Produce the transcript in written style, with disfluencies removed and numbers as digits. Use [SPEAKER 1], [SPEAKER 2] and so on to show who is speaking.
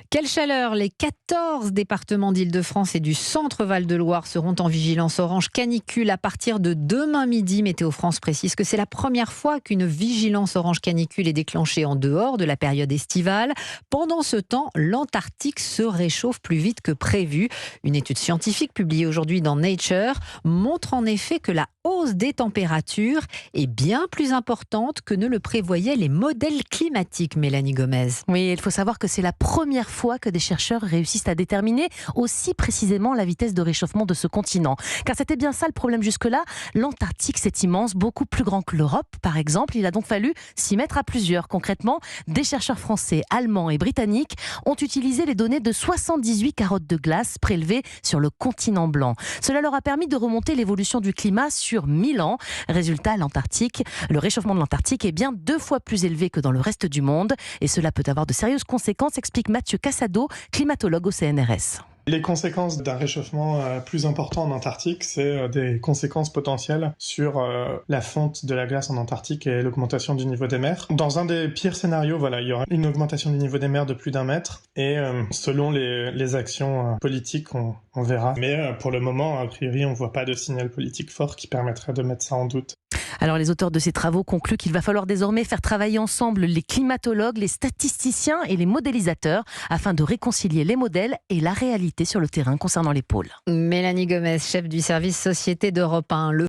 [SPEAKER 1] Quelle chaleur! Les 14 départements d'Île-de-France et du centre Val-de-Loire seront en vigilance orange canicule à partir de demain midi. Météo France précise que c'est la première fois qu'une vigilance orange canicule est déclenchée en dehors de la période estivale. Pendant ce temps, l'Antarctique se réchauffe plus vite que prévu. Une étude scientifique publiée aujourd'hui dans Nature montre en effet que la hausse des températures est bien plus importante que ne le prévoyaient les modèles climatiques, Mélanie Gomez.
[SPEAKER 2] Oui, il faut savoir que c'est la première fois que des chercheurs réussissent à déterminer aussi précisément la vitesse de réchauffement de ce continent. Car c'était bien ça le problème jusque-là. L'Antarctique, c'est immense, beaucoup plus grand que l'Europe, par exemple. Il a donc fallu s'y mettre à plusieurs. Concrètement, des chercheurs français, allemands et britanniques ont utilisé les données de 78 carottes de glace prélevées sur le continent blanc. Cela leur a permis de remonter l'évolution du climat sur 1000 ans. Résultat, le réchauffement de l'Antarctique est bien 2 fois plus élevé que dans le reste du monde. Et cela peut avoir de sérieuses conséquences, explique Mathieu Cassado, climatologue au CNRS.
[SPEAKER 3] Les conséquences d'un réchauffement plus important en Antarctique, c'est des conséquences potentielles sur la fonte de la glace en Antarctique et l'augmentation du niveau des mers. Dans un des pires scénarios, il y aura une augmentation du niveau des mers de plus d'1 mètre et selon les actions politiques, on verra. Mais pour le moment, a priori, on ne voit pas de signal politique fort qui permettrait de mettre ça en doute.
[SPEAKER 2] Alors les auteurs de ces travaux concluent qu'il va falloir désormais faire travailler ensemble les climatologues, les statisticiens et les modélisateurs afin de réconcilier les modèles et la réalité sur le terrain concernant les pôles.
[SPEAKER 1] Mélanie Gomez, chef du service Société d'Europe 1.